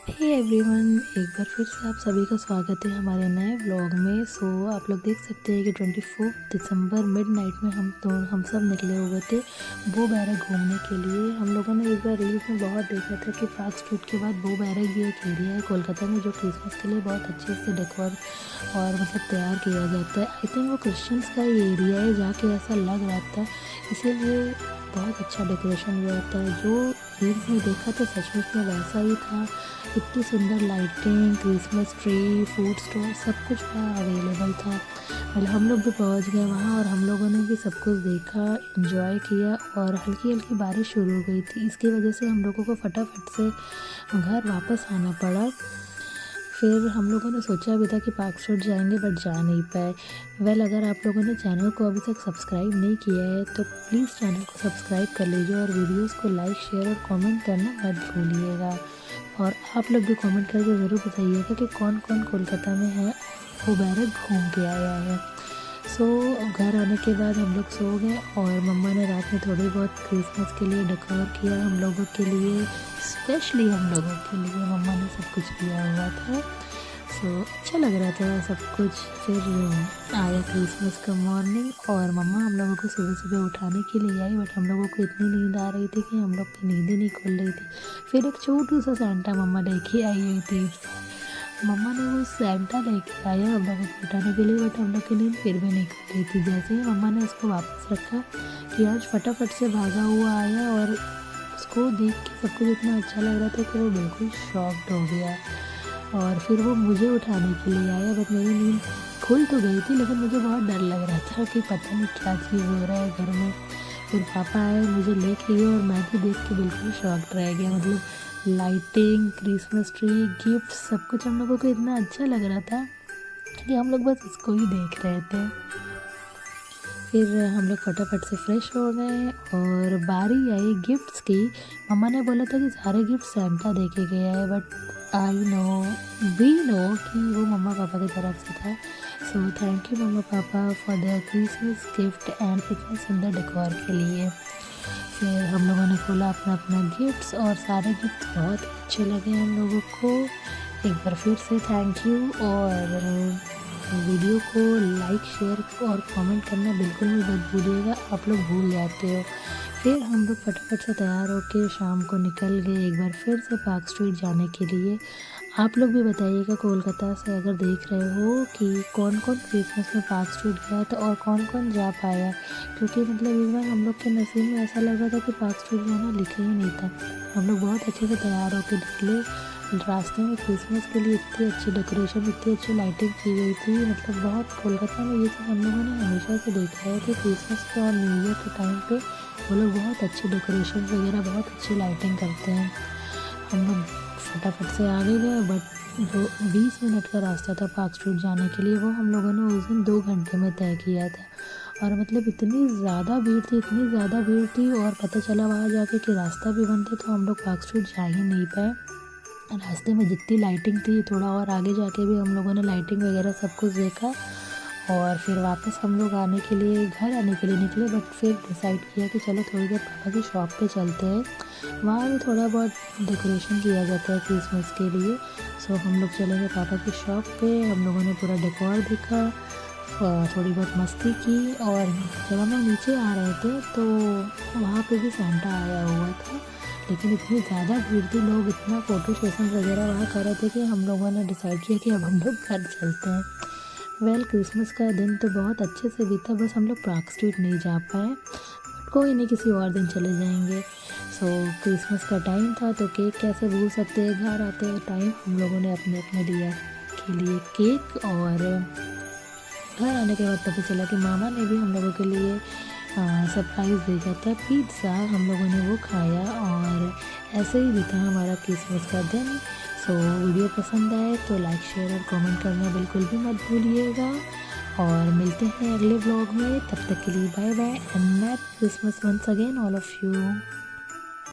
Hey everyone, एक बार फिर से आप सभी का स्वागत है हमारे नए व्लॉग में। आप लोग देख सकते हैं कि 24 दिसंबर मिडनाइट में हम सब निकले हुए थे बो बैरक घूमने के लिए। हम लोगों ने एक बार रील्स में बहुत देखा था कि पार्क स्ट्रीट के बाद बो बैरक भी एक एरिया है कोलकाता में जो क्रिसमस के लिए बहुत अच्छे से डेकोर और तैयार किया जाता है। आई थिंक वो क्रिश्चियंस का ही एरिया है, जाके ऐसा लग रहा था, इसीलिए बहुत अच्छा डेकोरेशन हुआ था। जो रील्स में देखा था सचमुच में वैसा ही था। इतनी सुंदर lighting, Christmas tree, food stall, सब कुछ वहाँ अवेलेबल था। मतलब हम लोग भी पहुँच गए वहाँ और हम लोगों ने भी सब कुछ देखा, एंजॉय किया। और हल्की हल्की बारिश शुरू हो गई थी, इसकी वजह से हम लोगों को फटाफट से घर वापस आना पड़ा। फिर हम लोगों ने सोचा भी था कि पार्क स्ट्रीट जाएंगे बट जा नहीं पाए। अगर आप लोगों ने चैनल को अभी तक सब्सक्राइब नहीं किया है तो प्लीज़ चैनल को सब्सक्राइब कर लीजिए और वीडियोस को लाइक, शेयर और कमेंट करना मत भूलिएगा। और आप लोग भी कमेंट करके ज़रूर बताइएगा कि कौन कौन कोलकाता में है वो बैरक घूम के आया है। घर आने के बाद हम लोग सो गए और मम्मा ने रात में थोड़ी बहुत क्रिसमस के लिए डेकोर किया हम लोगों के लिए, स्पेशली हम लोगों के लिए मम्मा ने सब कुछ किया हुआ था। अच्छा लग रहा था सब कुछ। फिर आया क्रिसमस का मॉर्निंग और मम्मा हम लोगों को सुबह सुबह उठाने के लिए आई, बट हम लोगों को इतनी नींद आ रही थी कि हम लोग की नींद ही नहीं खुल रही थी। फिर एक छोटू सा सेंटा मम्मा लेके आई हुई थी। मम्मा ने वो सेंटा लेके आया हम लोगों को उठाने के लिए, बट हम लोग की नींद फिर भी नहीं खुल रही थी। जैसे ही मम्मा ने उसको वापस रखा कि आज फटाफट से भागा हुआ आया और उसको देख के सब कुछ इतना अच्छा लग रहा था कि वो बिल्कुल शॉक्ड हो गया। और फिर वो मुझे उठाने के लिए आया, बट मेरी नींद खुल तो गई थी लेकिन मुझे बहुत डर लग रहा था कि पता नहीं क्या चीज़ हो रहा है घर में। फिर पापा आए, मुझे लेके गए और मैं भी देख के बिल्कुल शॉक्ड रह गया। लाइटिंग, क्रिसमस ट्री, गिफ्ट, सब कुछ हम लोगों को इतना अच्छा लग रहा था कि हम लोग बस उसको ही देख रहे थे। फिर हम लोग फटाफट से फ्रेश हो गए और बारी आई गिफ्ट्स की। मम्मा ने बोला था कि सारे गिफ्ट सेंटा दे के गया है, बट वी नो कि वो मम्मा पापा की तरफ से था। थैंक यू मम्मा पापा for the Christmas gift and इतने सुंदर डेकोर के लिए। फिर हम लोगों ने खोला अपना अपना गिफ्ट्स और सारे गिफ्ट बहुत अच्छे लगे हम लोगों को। एक बार फिर से थैंक यू। और वीडियो को लाइक, शेयर और कमेंट करना बिल्कुल भी मत भूलिएगा, आप लोग भूल जाते हो। फिर हम लोग फटाफट से तैयार होकर शाम को निकल गए एक बार फिर से पार्क स्ट्रीट जाने के लिए। आप लोग भी बताइएगा कोलकाता से अगर देख रहे हो कि कौन कौन क्रिसमस में पार्क स्ट्रीट गया था और कौन कौन जा पाया, क्योंकि इस बार हम लोग के नसीब में ऐसा लग रहा था कि पार्क स्ट्रीट जाना लिखा ही नहीं था। हम लोग बहुत अच्छे से तैयार होकर निकले। रास्ते में क्रिसमस के लिए इतनी अच्छी डेकोरेशन, इतनी अच्छी लाइटिंग की गई थी। बहुत कोलकाता में ये चीज़ हम लोगों ने हमेशा से देखा है कि क्रिसमस के और न्यू ईयर के टाइम पे वो लोग बहुत अच्छी डेकोरेशन वगैरह, बहुत अच्छी लाइटिंग करते हैं। हम लोग फटाफट से आगे गए, बट जो 20 मिनट का रास्ता था पार्क स्ट्रीट जाने के लिए वो हम लोगों ने उस दिन 2 घंटे में तय किया था। और इतनी ज़्यादा भीड़ थी और पता चला वहाँ जाके कि रास्ता भी बंद था, तो हम लोग पार्क स्ट्रीट जा ही नहीं पाए। रास्ते में जितनी लाइटिंग थी, थोड़ा और आगे जाके भी हम लोगों ने लाइटिंग वगैरह सब कुछ देखा। और फिर वापस हम लोग घर आने के लिए निकले, बट फिर डिसाइड किया कि चलो थोड़ी देर पापा की शॉप पे चलते हैं, वहाँ भी थोड़ा बहुत डेकोरेशन किया जाता है क्रिसमस के लिए। हम लोग चले गए पापा की शॉप पे। हम लोगों ने पूरा डेकोर देखा, थोड़ी बहुत मस्ती की। और जब हम लोग नीचे आ रहे थे तो वहाँ पे भी सेंटा आया हुआ था, लेकिन इतनी ज़्यादा भीड़ थी, लोग इतना फ़ोटो सेशन वगैरह वहाँ कर रहे थे कि हम लोगों ने डिसाइड किया कि अब हम लोग घर चलते हैं। क्रिसमस का दिन तो बहुत अच्छे से बीता, बस हम लोग पार्क स्ट्रीट नहीं जा पाए, बट कोई नहीं, किसी और दिन चले जाएंगे। क्रिसमस का टाइम था तो केक कैसे भूल सकते हैं। घर आते हैं टाइम हम लोगों ने अपने अपने दिया के लिए केक, और घर आने के बाद पता चला कि मामा ने भी हम लोगों के लिए सरप्राइज़ भेजा था, पिज़्ज़ा। हम लोगों ने वो खाया और ऐसे ही बीता हमारा क्रिसमस का दिन। वीडियो पसंद आए तो लाइक, शेयर और कमेंट करना बिल्कुल भी मत भूलिएगा। और मिलते हैं अगले व्लॉग में, तब तक के लिए bye bye and merry Christmas once again all of you.